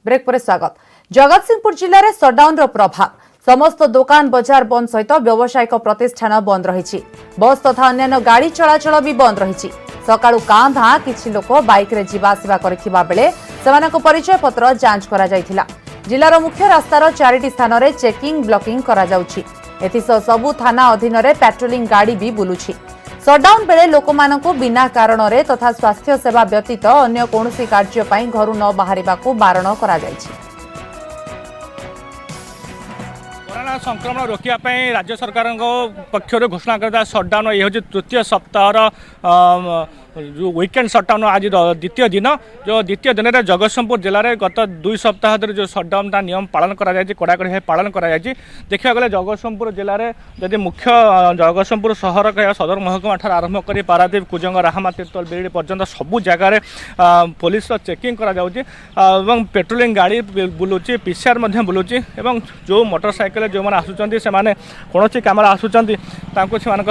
Break पर स्वागत। जगतसिंहपुर जिले में सटडाउन प्रभाव समस्त दुकान बजार बंद सहित व्यावसायिक प्रतिष्ठान बंद रही। बस तथा अन्य गाड़ी चलाचल भी बंद रही। सकाळु कां भां किछि लोक बाइक रे जीवा आसिबा करथिबा बेले सेमानक परिचय पत्र जांच करा जायथिला। जिलार मुख्य रास्तार 4टी स्थान रे चेकिंग ब्लॉकिंग करा जाउछि। एथिसह सबु थाना अधीन रे पेट्रोलिंग गाड़ी भी बुलुछि। सटडाउन बेले लोकमानंकु बिना कारण रे तथा स्वास्थ्य सेवा व्यतीत अन्य कोनोसी कार्य पई घरु न बाहरिबाकू बारण करा जायछि। कोरोना संक्रमण रोकिया राज्य सरकार पक्षर घोषणा करता सटडाउन ये हूँ तृतीय सप्ताह जो वीकेंड सटडाउन आज द्वितीय दिन जो द्वितीय दिन में जगतसिंहपुर जिले में गत 2 सप्ताह धरी जो सटडाउन नियम पालन करा कड़ाकड़ी भाव पालन करा देखा गले जगतसिंहपुर जिले में जदि मुख्य जगतसिंहपुर सहर कह सदर महकुमा ठार आरंभ कर पारादीप कुजंग राहामा तीर्तोल बिरडी पर्यंत सबू जगार पुलिस चेकिंग करा पेट्रोलिंग गाड़ी बुलूची पीसीआर बुलूची जो मोटरसाइकेल जो मैंने आसुँच से कौन कम आसुँच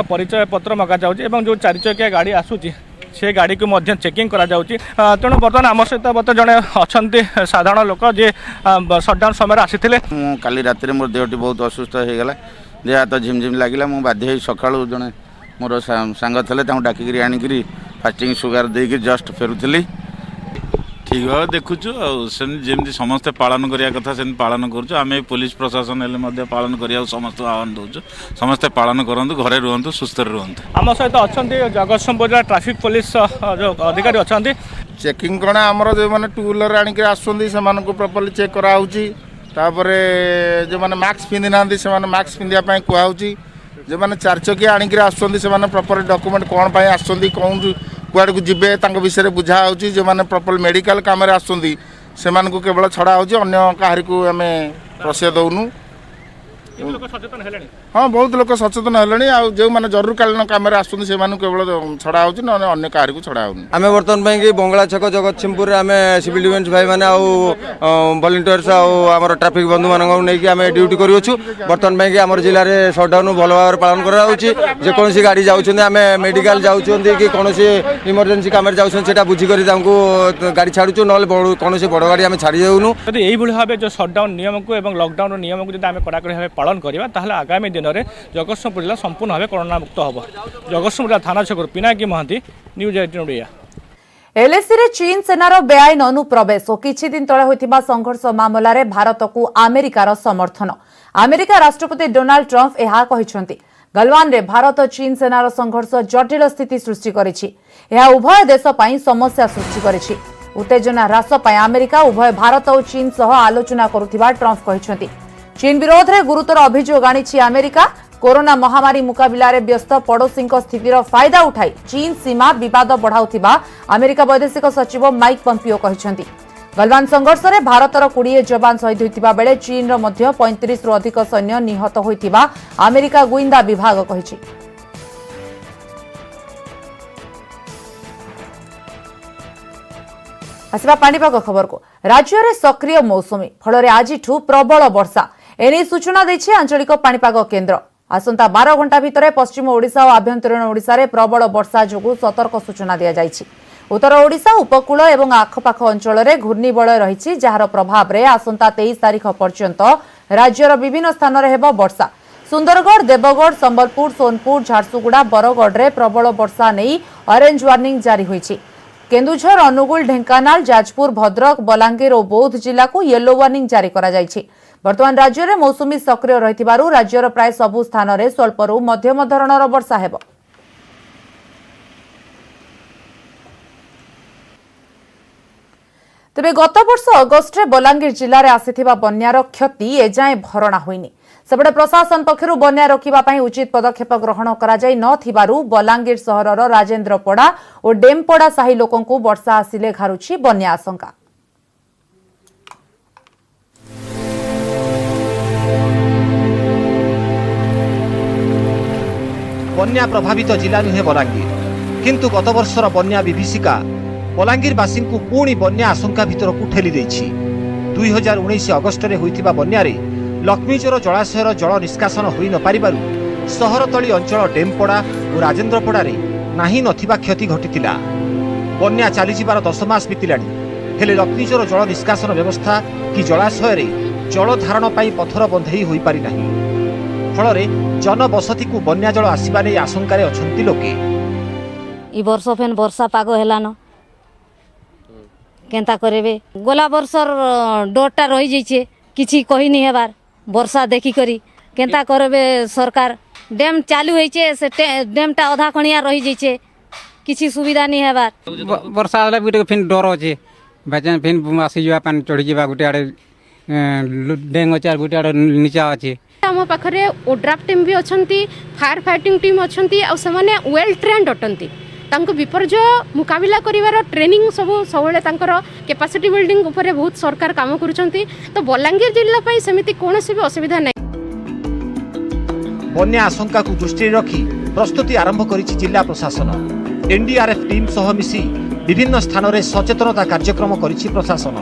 परिचय पत्र मगा जाऊँगी जो 4 चकिया गाड़ी आसूची से गाड़ी को मध्य चेकिंग करा जाउची। तेणु बर्तमान आम सहित बर्तमान जड़े अच्छा साधारण लोक जे सटडाउन समय आसीथिले काली रात मोर देहटी बहुत असुस्थ हो गला देह हाथ झिमझिम लगिला मु बाध्य सका जड़े मोर सांग थे डाकिक आणिक फास्टिंग सुगार देकर जस्ट फेरुली ठीक भाव देखुचु जमी समस्ते पालन करिया कथा से पालन करुँ आम पुलिस प्रशासन हेल्ले पालन करिया समस्त आह्वान दौर समस्ते पालन करूँ घरे रुहतु सुस्थ रुहतु। आम सहित अच्छा जगतसिंहपुर जिला ट्राफिक पुलिस जो अधिकारी अच्छा चेकिंग कण आमर जो मैंने 2 व्हीलर आणिक आसुँच से प्रॉपर्ली चेक कराऊँगी जो मैंने मास्क पिंधि ना से मास्क पिंधापी कहूँ जो मैंने 4 चकिया आणिक आसुँच से प्रॉपर डॉक्यूमेंट कौन पाई आसुँच कौन कुआड़ को जीवे विषय बुझा हो जो मैंने प्रॉपर मेडिकल काम आसुँच से केवल छड़ा हो कहार को आम प्रश्रय दौनु। हाँ बहुत लोग सचेतन है जो मैंने जरूरकालीन कम आसुँच से केवल छड़ा हो अन्य कहार को छड़ा हो। आम बर्तमान कि बंगला छक जगतसिंहपुर आम सिविल डिफेन्स भाई मैंने वॉलंटियर्स आम ट्राफिक बंधु मानक नहीं आम ड्यूटी करूँ बर्तमान कि आम जिले में सटडाउन भल भाव पालन करोसी गाड़ी जाऊँ आम मेडिकल जाऊँ कि कौन इमरजेंसी कम जाऊँ बुझिक गाड़ी छाड़ू ना कौन बड़ गाड़ी आम छाड़ी जाऊँ। यही भाव जो सटडाउन नियम को लॉकडाउन नियम को आम कड़ाकड़ी भाव पालन करवा ताहले आगामी दिन में जगतसिंहपुर जिला संपूर्ण भाव कोरोना मुक्त हम। जगतसिंहपुर थाना छक पिनाकी महांती न्यूज 18 ओडिया। एलएसी रे चीन सेनार बेआईन अनुप्रवेश और किछि दिन तळे होइथिबा संघर्ष मामला रे भारत को अमेरिकार समर्थन। अमेरिका राष्ट्रपति डोनाल्ड ट्रंप एहा कहिसंती गलवान रे भारत चीन सेनार संघर्ष जटिल स्थिति सृष्टि करिछि। एहा उभय देश पई समस्या सृष्टि करिछि। उत्तेजना ह्रास पई अमेरिका उभय भारत और चीन सह आलोचना करुथिबा ट्रंप कहिसंती। चीन विरोध में गुरुतर अभियोग आनी अमेरिका कोरोना महामारी मुकाबला रे व्यस्त पड़ोसी स्थितिर फायदा उठाई चीन सीमा विवाद बढ़ाउथिबा अमेरिका वैदेशिक सचिव माइक पम्पियो कहिसंती। गलवान संघर्ष में भारतर 20 जवान शहीद होइतिबा बेले चीन रो मध्य 35 रु अधिक सैन्य निहत होइतिबा अमेरिका गुइंदा विभाग कहिछि। आसिबा पाणीपाग खबर को राज्य में सक्रिय मौसुमी फल आज प्रबल वर्षा एने सूचना देछि आंचलिक पाणीपाग केन्द्र। आसंता 12 घंटा भितर पश्चिम ओडिशा और आभ्यंतरीण ओडिशा रे प्रबल वर्षा जोगु सतर्क सूचना दिया जाइछि। उत्तर ओडिशा उपकूल एवं आखपाख अंचल में घूर्णिबलय रही जार प्रभाव में आसंता 23 तारीख पर्यंत राज्यर विभिन्न स्थान में हेब वर्षा। सुंदरगढ़ देवगढ़ संबलपुर सोनपुर झारसुगुड़ा बरगढ़ में प्रबल वर्षा नहीं ऑरेंज वार्निंग जारी होइछि। केन्दुझर अनुगुल ढेंकानाल जाजपुर भद्रक बलांगीर और बौद्ध जिला को येलो वार्निंग जारी करा जाइछि। वर्तमान राज्य में मौसुमी सक्रिय रहिथिबारु राज्यर प्राय सबु स्थान में स्वल्परू मध्यम धरणर वर्षा हेब। तेबे गत वर्ष अगस्ट में बलांगीर जिले में आसिथिबा बन्यार क्षति एजाएं भरणा होइनी। सेपटे प्रशासन पक्षरु बन्या रोकिबा पई उचित पदक्षेप ग्रहण करा जाय नथिबारु बलांगीर सहरर राजेंद्रपड़ा और डेमपड़ा साही लोकंकु वर्षा आसिले घारुछि बन्या आशंका। बन्या प्रभावित जिला नुहे बलांगीर किंतु गत वर्षर बन्या विभीषिका बलांगीरवासी को पुणी बन्या आशंका भितर को ठेली देछि। 2019 अगस्ट में होइथिबा बन्या रे लक्ष्मीचोर जलाशयर जल निष्कासन होई न पारिबारु सहरतली अंचल डेमपड़ा और राजेंद्रपड़ा रे नाही नथिबा क्षति घटितिला। बन्या चलीजिबार 10 मास बीतिलाणी हेले रत्नीचर जल निष्कासन व्यवस्था कि जलाशय जल धारण पाई पथर बंधेई होई पारि नाही। फलरे जनबसती को बन्या जल आसीबा नै आशंका रे अछंती लोके। ई वर्ष फेन वर्षा पाग हेलान केंता करेबे गोला वर्षर डरटा रही जाइछे किछि कहि नि हेबार वर्षा देखि करी केंता करबे सरकार डैम चालू होइछे से डैमटा आधा खणिया रही जाइछे किछि सुविधा नि हेबार वर्षा आले गुटे फिन डर अछि बचन फिन आसी जवा पानी चढ़ी जवा गुटे आड़े डेंग अछि गुटे आड़े नीचा अछि। आम पाखरे ओड्राफ टीम भी अछंती फायर फाइटिंग टीम अछंती आ सेमाने वेल ट्रेन्ड अटंती तांको विपर्जय मुकाबिला करिवार ट्रेनिंग सबले तांकर कैपेसिटी बिल्डिंग ऊपर बहुत सरकार काम करूछंती। तो बलांगीर जिल्ला पई समिति कोनोसी भी असुविधा नै। बन्या आशंका को दृष्टि रखी प्रस्तुति आरंभ करिछि जिला प्रशासन। एनडीआरएफ टीम सह मिसी विभिन्न स्थान में सचेतनता कार्यक्रम करिछि प्रशासन।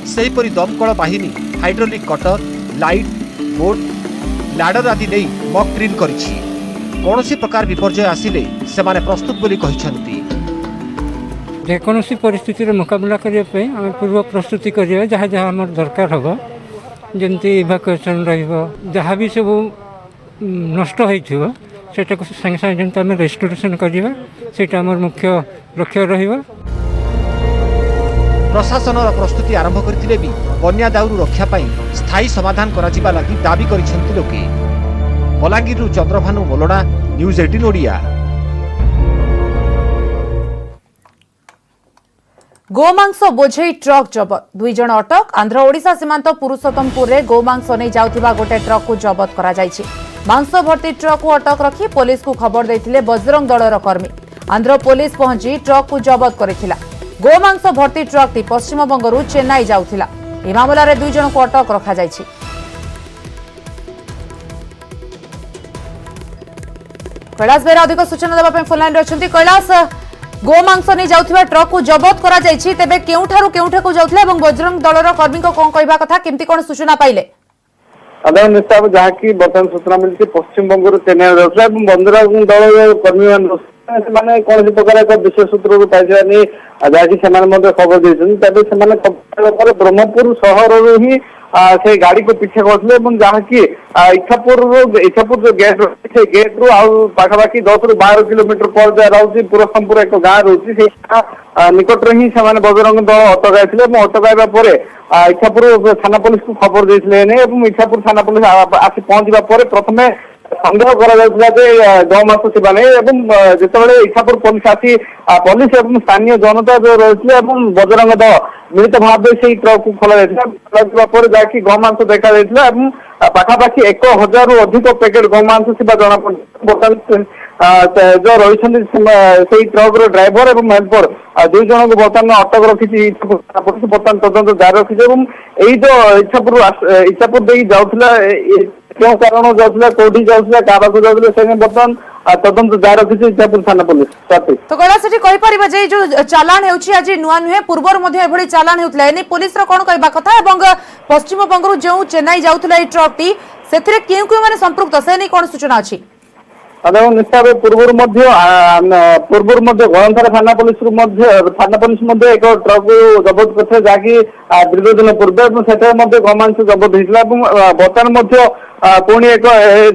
सेहीपरि दमकल बाहिनी hydraulic cutter light boat ladder आदि नहीं मॉक ड्रिल करिछि। कौनसी प्रकार विपर्जय आसिले सेमाने प्रस्तुत बोली कहिसंती। जेकोसी परिस्थिति रे मुकाबला करिया पे हम पूर्व प्रस्तुति करिया जहाँ जहाँ हमर दरकार हबो जेंति इवाकुएशन रहइबो जहाँ भी सब नष्ट होइथिबो सेटा को संगे संगे जेंति हम रेस्टोरेशन करिबा सेटा हमर मुख्य लक्ष्य रहिबो। प्रशासन प्रस्तुति आरंभ करथिले भी बन्या दाउरु रक्षा पाई स्थायी समाधान करा जिबा लागि दाबी करिसंती लोके। बलांगीरु चंद्रभानु मोलडा न्यूज 18 ओडिया। गोमांस बोझेई ट्रक जबत 2 जण अटक। आंध्र ओडिशा सीमांत पुरुषोत्तमपुर रे गोमांस नहीं जाउथिबा गोटे ट्रक को जबत करा जायछि। मांस भर्ती ट्रक को अटक रखी पुलिस को खबर देथिले बजरंग दलर कर्मी। आंध्र पुलिस पहुंची ट्रक को जबत करिथिला। गोमांस भर्ती ट्रक टी पश्चिम बंगरु चेन्नई जाउथिला। ए मामला रे 2 जण को अटक रखा जायछि। कैलाश बेरा अधिक सूचना देबा पे फोन लाइन रे अछंती। कैलाश गोमांस नहीं जाउथिबा ट्रक को जबत करा जायछि तेबे केउठारु केउठा को जाउथिला एवं बजरंग दलर कर्मी को कोन कहबा कथा केमती कोन सूचना पाइले? आदान निस्ताब जहाँकि बर्तमान सूचना मिली पश्चिम बंगुर चेन्नई जाऊला बंदरंग दल कर्मी मैंने कौन प्रकार एक विशेष सूत्र पाइबा नहीं जहाँकि खबर देते ब्रह्मपुर सहर ही से गाड़ी को पीछे करते जहाँकि इच्छापुर जो गेट रही गेट रु आखापाखि 10 ରୁ 12 किलोमीटर पर रही पुरस्तमपुर एक गाँ रही निकट ही से बजरंग दल अटकाई अटकाइबा इच्छापुर थाना पुलिस को खबर देते इच्छापुर थाना पुलिस आसी पहुंचा प्रथम सन्देह कर गौमांस थिबा नहीं जिते इच्छापुर पुलिस आसी पुलिस और स्थानीय जनता जो रही बजरंग दल मिलित भाव से ट्रक को खोल जहाँकि गौमांस देखा पाखापाखि 1000 ରୁ अधिक पैकेट गौमांस थिबा जना बर्तमान जो रही ट्रक ड्राइवर और हेल्पर 2 जन को बर्तमान अटक रखी बर्तमान तदंत जारी रखी यही जो इच्छापुर दे जाऊला क्यों कारण जाऊला कौटी जाऊला क्या जाऊला से बर्तमान तदंत जारी रखी इच्छापुर थाना पुलिस। तो कैला सेठी कहि परिबा जे जो चालान हेउछि आज नुआ नुहे पूर्वर मध्ये एभଳି चालान हेउतला एनी पुलिस रो कोन कहबा कथा एवं पश्चिम बंगरु जो चेन्नई जाउतला ए ट्रक टी सेथिरे केउ माने संपृक्त से नै कोन सूचना अछि? निश्चय पूर्व गणधर थाना पुलिस एक ट्रक जबत करते जहाँकि दीर्घ दिन पूर्व से गौमांस जबत होता बर्तमान पुणी एक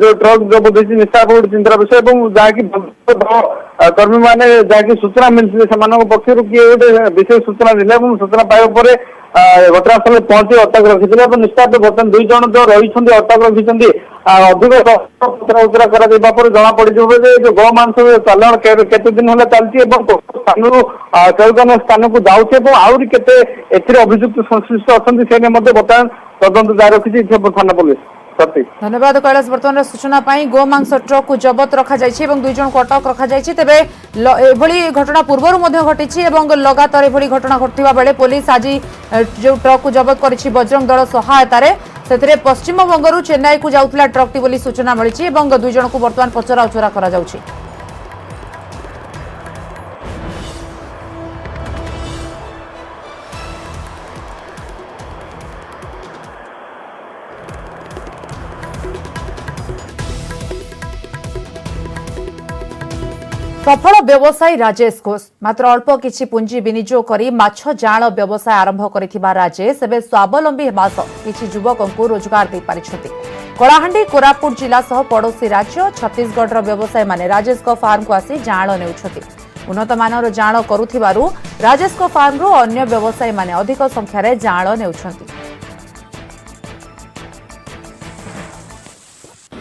जो ट्रक जबत होती निश्चय गोटे चिंतार विषय जहाँकि कर्मी मैंने जहाँकि सूचना मिलती पक्षर किए गोटे विशेष सूचना दिले सूचना पाइबा घटनास्थल पहुंची अटक रखी निश्चय बर्तमान 2 जन जो रही अटक रखी अधिक पचरा कर जना पड़ जो गौमांस चालाण केते दिन है चलती स्थान केन स्थान को जाऊे आहरी केते अभियुक्त संश्लिष्ट अच्छा से बर्तमान तदंत जारी रखी इच्छापुर थाना पुलिस। धन्यवाद कैलाश। बर्तमान सूचना पाई गोमांस ट्रक को जबत रखा जायछि एवं 2 जन को अटक रखा जायछि। तेबे एभली घटना पूर्वरु मध्ये घटिछि एवं लगातार एभली घटना घटिबा बेले पुलिस आज जो ट्रक को जबत करिछि बजरंग दल सहायता रे सेथिरे पश्चिम बंगरु चेन्नई को जाउतला ट्रक टी बोली सूचना मिलिछि एवं 2 जन को बर्तमान पचरा उचरा करा जाउछि। सफल व्यवसायी राजेश घोष मात्र अल्प किछि पुंजी विनियोग करी माछ जाल व्यवसाय आरंभ करिथिबा राजेश एबे स्वावलंबी हेबा सह किछि युवकंकु रोजगार दे पारिछथि। कलाहांडी कोरापुट जिला सह पड़ोशी राज्य छत्तीसगढ़ व्यवसायी माने राजेश को फार्म को आसी जाल नेउछथि। उन्नत मानर जाल करुथिबारु राजेश को फार्म रु अन्य व्यवसायी माने अधिक संख्या रे जाल नेउछथि।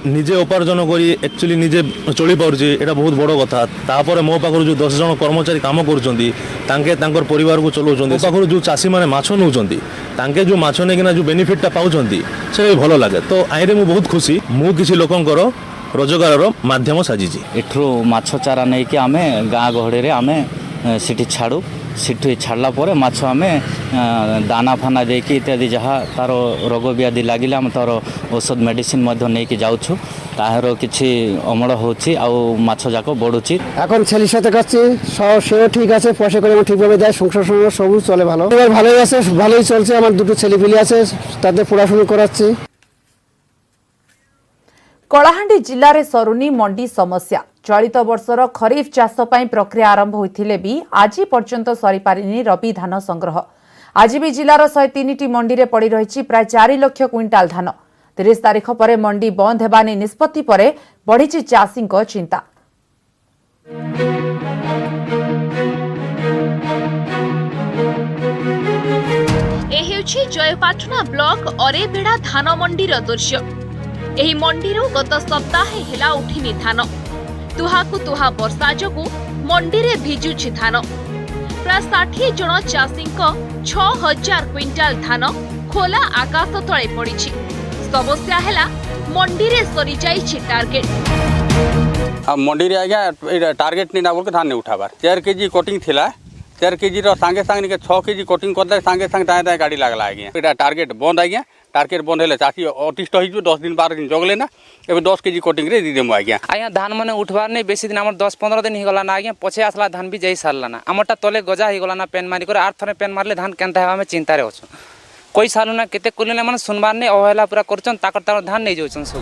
निजे उपार्जन करी एक्चुअली निजे चली पारुछि एटा बहुत बड़ कथा। तापर मो पाखर जो 10 जन कर्मचारी काम करूछन्ती तांके तांकर परिवार को चलाउछन्ती। पाखर जो चासी माने माछ नउछन्ती तांके जो माछ नेकिना जो बेनिफिटटा पाउछन्ती से भलो लागे। तो आइरे मु बहुत खुशी मु किछि लोकंकर रोजगार माध्यम साजिछि। एठरो माछ चारा नै कि आमे गाँ गहड़े रे आमे सिटी छाड़ू सिटी छाड़ला परे माछ आमे दाना फाना देकी इत्यादि जहाँ तार रोग व्याधि लागिले आम तार औषध मेडिसिन मध्य नहीं कि जाउछु ताहर किछि अमल होछि आउ माछ जाक बढुछि। এখন ছেলের সাথে কাছে সেও ঠিক আছে পয়সা করে ঠিকভাবে দেয় সংসার সব চলে ভালো এবার ভালোই আছে ভালোই চলছে আমার দুটো ছেলেপিলে আছে তাদের পড়াশোনা করাচ্ছি। कलाहांडी जिले में सरुनी मंडी समस्या चलित वर्षर खरीफ चाष प्रक्रिया आरंभ होइथिले भी आज पर्यंत सरी पारिनी रबी धान संग्रह। आज भी जिलार 103टी मंडी रे पड़ी रही प्राय 4 लाख क्विंटाल धान। 30 तारीख पर मंडी बंद हेबानी निष्पत्ति पर बढ़ी चाषी चिंता। जयपाटना ब्लॉक अरेबेड़ा धान मंडीर दृश्य। एही मंडीरू गत सप्ताह हेला उठिनी धान। तुहाकु तुहा वर्षा जोगु मंडीरे भिजुछि धान। प्राय 60 जन चाषी 6000 क्विंटाल धान खोला आकाश तले पड़िछि। समस्या हेला मंडीरे सरी जाइछि टार्गेट। मंडी रे आज्ञा टार्गेट नहीं ना बोल के धान नहीं उठाबार 4 केजी कोटिंग थिला 4 केजी रो संगे संगे के 6 केजी कोटिंग कर दे संगे संगे दाए दाए गाड़ी लागला आज्ञा। एटा टार्गेट बंद आज्ञा। टार्गेट बंद हेले चासी अतिष्ट हो 10 दिन 12 दिन जगले ना एबे 10 केजी कोटिंग रे दी देमु आज्ञा। आज्ञा धान माने उठबार नै बेसी दिन हमर 10-15 दिन ही गला ना आज्ञा। पछे आसला धान भी जाई सारला ना हमरटा तले गजा ही गला ना पेन मारी करे 8 थरे पेन मारले धान केनता हेबा में चिंता रे होछ। कोई सालु ना केते कोले ना माने सुनबार नै अवहेला पूरा करछन ताकर धान नै जोछन सब।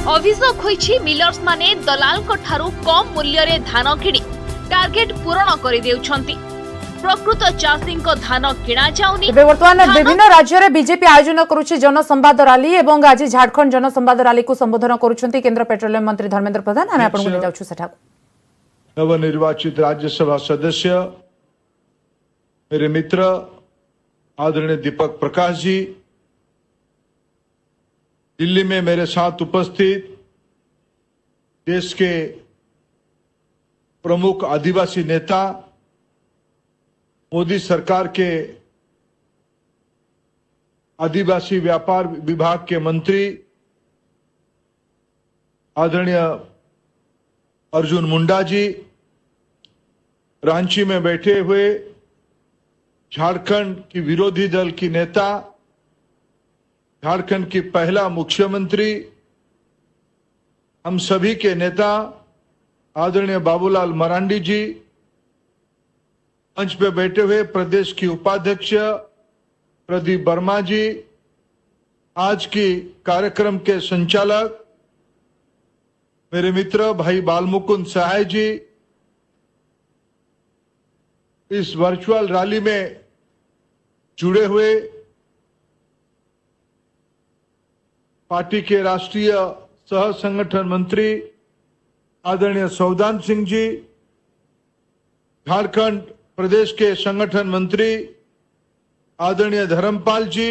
अभियोग होइछि मिलर्स माने दलाल को ठारू कम मूल्य रे धान किणी टार्गेट पूर्ण करि देउछंती। प्रकृत चाषी धान किणा जाउनी। वर्तमान विभिन्न राज्य में बीजेपी आयोजन करुछि जनसंवाद रैली एवं आज झारखंड जनसंवाद रैली को संबोधन करुछंती केंद्र पेट्रोलियम मंत्री धर्मेंद्र प्रधान। हम आपन को जाउछु सेठा नवनिर्वाचित राज्यसभा सदस्य मेरे मित्र आदरणीय दीपक प्रकाश जी, दिल्ली में मेरे साथ उपस्थित देश के प्रमुख आदिवासी नेता, मोदी सरकार के आदिवासी व्यापार विभाग के मंत्री आदरणीय अर्जुन मुंडा जी, रांची में बैठे हुए झारखंड की विरोधी दल की नेता, झारखंड की पहला मुख्यमंत्री, हम सभी के नेता आदरणीय बाबूलाल मरांडी जी, मंच पे बैठे हुए प्रदेश की उपाध्यक्ष प्रदीप वर्मा जी, आज की कार्यक्रम के संचालक मेरे मित्र भाई बालमुकुंद सहाय जी, इस वर्चुअल रैली में जुड़े हुए पार्टी के राष्ट्रीय सह संगठन मंत्री आदरणीय सौदान सिंह जी, झारखंड प्रदेश के संगठन मंत्री आदरणीय धर्मपाल जी,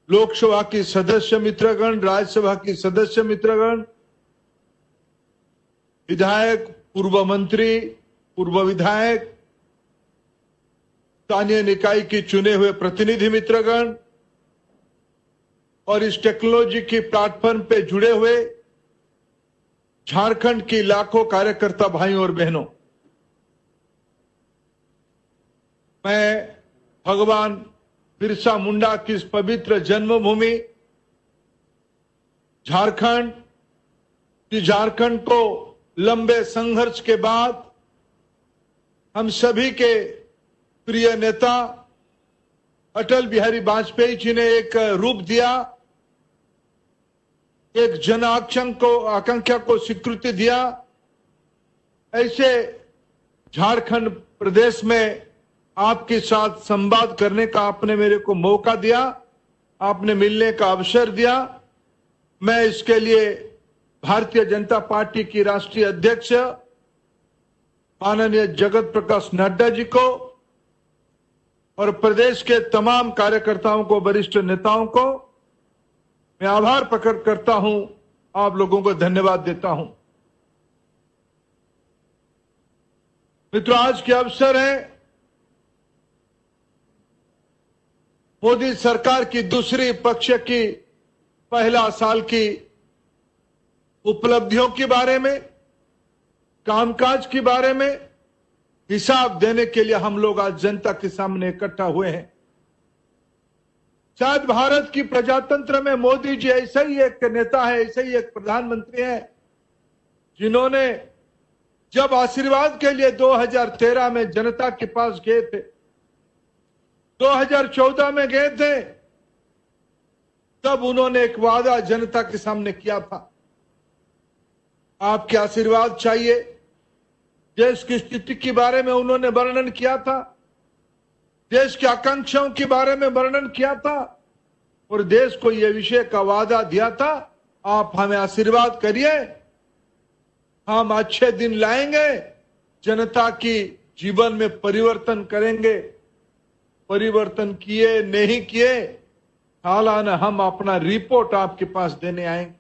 लोकसभा की सदस्य मित्रगण, राज्यसभा की सदस्य मित्रगण, विधायक, पूर्व मंत्री, पूर्व विधायक, स्थानीय निकाय की चुने हुए प्रतिनिधि मित्रगण और इस टेक्नोलॉजी की प्लेटफॉर्म पे जुड़े हुए झारखंड की लाखों कार्यकर्ता भाइयों और बहनों, मैं भगवान बिरसा मुंडा की इस पवित्र जन्मभूमि झारखंड की झारखंड को लंबे संघर्ष के बाद हम सभी के प्रिय नेता अटल बिहारी वाजपेयी जी ने एक रूप दिया एक जन आकांक्षा को स्वीकृति दिया। ऐसे झारखंड प्रदेश में आपके साथ संवाद करने का आपने मेरे को मौका दिया, आपने मिलने का अवसर दिया। मैं इसके लिए भारतीय जनता पार्टी की राष्ट्रीय अध्यक्ष माननीय जगत प्रकाश नड्डा जी को और प्रदेश के तमाम कार्यकर्ताओं को, वरिष्ठ नेताओं को मैं आभार प्रकट करता हूं, आप लोगों को धन्यवाद देता हूं। मित्रों, आज के अवसर है मोदी सरकार की दूसरी पक्ष की पहला साल की उपलब्धियों के बारे में, कामकाज के बारे में हिसाब देने के लिए हम लोग आज जनता के सामने इकट्ठा हुए हैं। शायद भारत की प्रजातंत्र में मोदी जी ऐसा ही एक नेता है, ऐसा ही एक प्रधानमंत्री है जिन्होंने जब आशीर्वाद के लिए 2013 में जनता के पास गए थे, 2014 में गए थे, तब उन्होंने एक वादा जनता के सामने किया था। आपके आशीर्वाद चाहिए। देश की स्थिति के बारे में उन्होंने वर्णन किया था, देश की आकांक्षाओं के बारे में वर्णन किया था और देश को यह विषय का वादा दिया था, आप हमें आशीर्वाद करिए, हम अच्छे दिन लाएंगे, जनता की जीवन में परिवर्तन करेंगे। परिवर्तन किए नहीं किए, हालांकि हम अपना रिपोर्ट आपके पास देने आएंगे।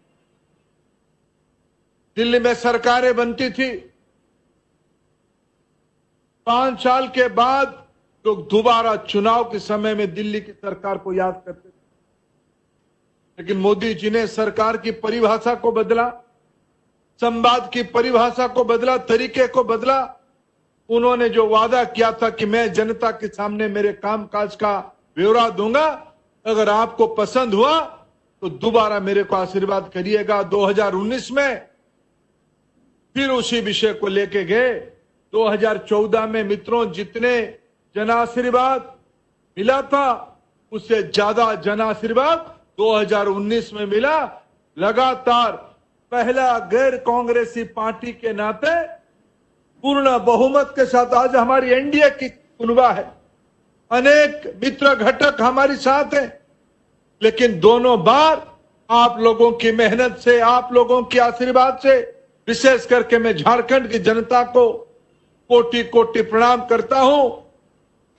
दिल्ली में सरकारें बनती थी, 5 साल के बाद लोग दोबारा चुनाव के समय में दिल्ली की सरकार को याद करते थे, लेकिन मोदी जी ने सरकार की परिभाषा को बदला, संवाद की परिभाषा को बदला, तरीके को बदला। उन्होंने जो वादा किया था कि मैं जनता के सामने मेरे कामकाज का ब्यौरा दूंगा, अगर आपको पसंद हुआ तो दोबारा मेरे को आशीर्वाद करिएगा। 2019 में फिर उसी विषय को लेके गए। 2014 में मित्रों जितने जन आशीर्वाद मिला था उससे ज्यादा जन आशीर्वाद 2019 में मिला। लगातार पहला गैर कांग्रेसी पार्टी के नाते पूर्ण बहुमत के साथ आज हमारी एनडीए की कुनबा है, अनेक मित्र घटक हमारे साथ हैं, लेकिन दोनों बार आप लोगों की मेहनत से, आप लोगों के आशीर्वाद से, विशेष करके मैं झारखंड की जनता को कोटि कोटि प्रणाम करता हूं।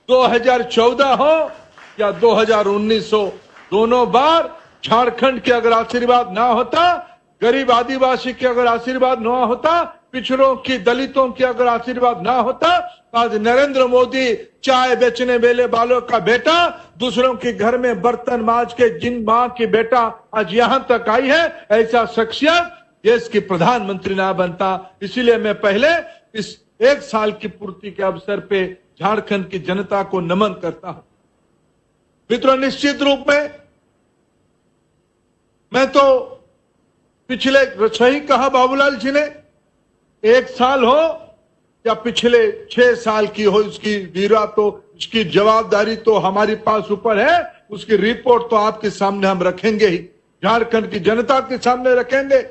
2014 हो या 2019 हो, दोनों बार झारखंड के अगर आशीर्वाद ना होता, गरीब आदिवासी के अगर आशीर्वाद ना होता, पिछड़ों की, दलितों की अगर आशीर्वाद ना होता, आज नरेंद्र मोदी चाय बेचने वाले वालों का बेटा, दूसरों के घर में बर्तन मांज के जिन मां की बेटा आज यहां तक आई है, ऐसा शख्सियत देश की प्रधानमंत्री ना बनता। इसीलिए मैं पहले इस 1 साल की पूर्ति के अवसर पे झारखंड की जनता को नमन करता हूं। मित्रों, निश्चित रूप में मैं तो पिछले सही कहा बाबूलाल जी ने, 1 साल हो या पिछले 6 साल की हो, इसकी वीरा तो इसकी जवाबदारी तो हमारे पास ऊपर है। उसकी रिपोर्ट तो आपके सामने हम रखेंगे ही, झारखंड की जनता के सामने रखेंगे।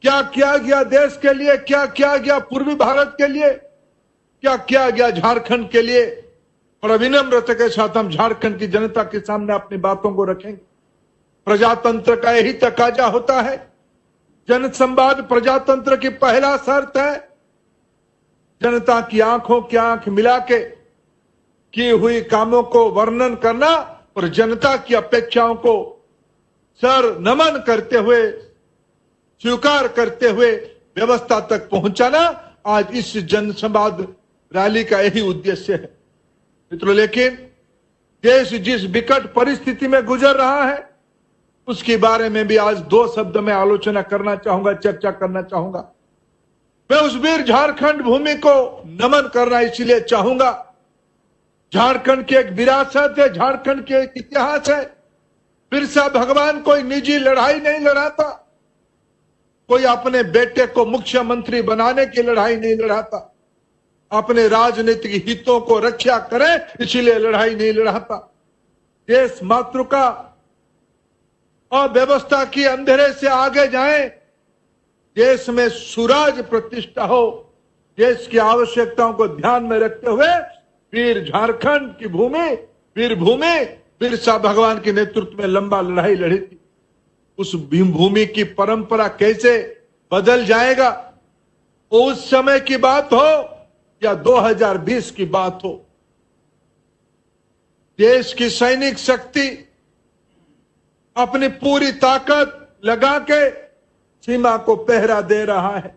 क्या किया गया देश के लिए, क्या किया गया पूर्वी भारत के लिए, क्या किया गया झारखंड के लिए, और विनम्रता के साथ हम झारखंड की जनता के सामने अपनी बातों को रखेंगे। प्रजातंत्र का यही तकाजा होता है, जन संवाद प्रजातंत्र की पहला शर्त है। जनता की आंखों की आंख मिला के की हुई कामों को वर्णन करना और जनता की अपेक्षाओं को सर नमन करते हुए, स्वीकार करते हुए व्यवस्था तक पहुंचाना, आज इस जन संवाद रैली का यही उद्देश्य है। मित्रों, लेकिन देश जिस विकट परिस्थिति में गुजर रहा है उसके बारे में भी आज 2 शब्द में आलोचना करना चाहूंगा, चर्चा करना चाहूंगा। मैं उस वीर झारखंड भूमि को नमन करना इसलिए चाहूंगा, झारखंड की एक विरासत है, झारखंड के एक इतिहास है। बिरसा भगवान कोई निजी लड़ाई नहीं लड़ा था, कोई अपने बेटे को मुख्यमंत्री बनाने की लड़ाई नहीं लड़ा था, अपने राजनीतिक हितों को रक्षा करे इसलिए लड़ाई नहीं लड़ा था। देश मातृ का और व्यवस्था की अंधेरे से आगे जाएं, देश में सूरज प्रतिष्ठा हो, देश की आवश्यकताओं को ध्यान में रखते हुए वीर झारखंड की भूमि बिरसा भगवान के नेतृत्व में लंबा लड़ाई लड़ी थी। उस भूमि की परंपरा कैसे बदल जाएगा, उस समय की बात हो या 2020 की बात हो, देश की सैनिक शक्ति अपनी पूरी ताकत लगा के सीमा को पहरा दे रहा है।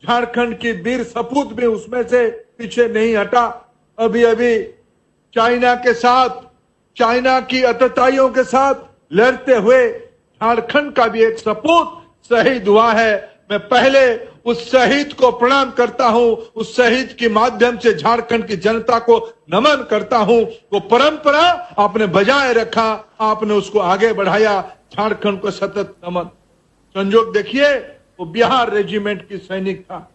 झारखंड की वीर सपूत भी उसमें से पीछे नहीं हटा। अभी अभी चाइना के साथ, चाइना की आतताइयों के साथ लड़ते हुए झारखंड का भी एक सपूत शहीद हुआ है। मैं पहले उस शहीद को प्रणाम करता हूं, उस शहीद के माध्यम से झारखंड की जनता को नमन करता हूं। वो परंपरा आपने बजाय रखा, आपने उसको आगे बढ़ाया, झारखंड को सतत नमन। संजोग देखिए, वो बिहार रेजिमेंट की सैनिक था।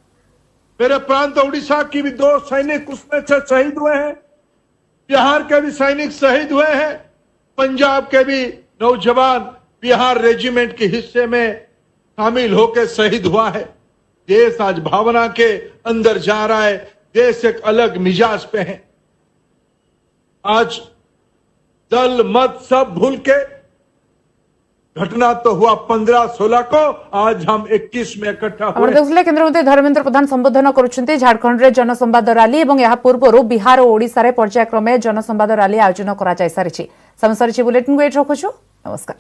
मेरे प्रांत उड़ीसा की भी 2 सैनिक उसमें से शहीद हुए हैं, बिहार के भी सैनिक शहीद हुए हैं, पंजाब के भी नौजवान बिहार रेजिमेंट के हिस्से में शामिल होकर शहीद हुआ है। देश आज भावना के अंदर जा रहा है, देश एक अलग मिजाज पे है। आज दल मत सब भूल के, घटना तो हुआ 15-16 को, आज हम 21 में इकट्ठा हुए। केन्द्रमंत्री धर्मेन्द्र प्रधान संबोधन करुछन्ति। झारखंड रे जनसंवाद रैली एवं यह पूर्व बिहार और ओडिशा रे पर्यायक्रमे जनसंवाद रैली आयोजन करा जाय सारिछि। समसरिछि बुलेटिन को एट रखुछु। नमस्कार।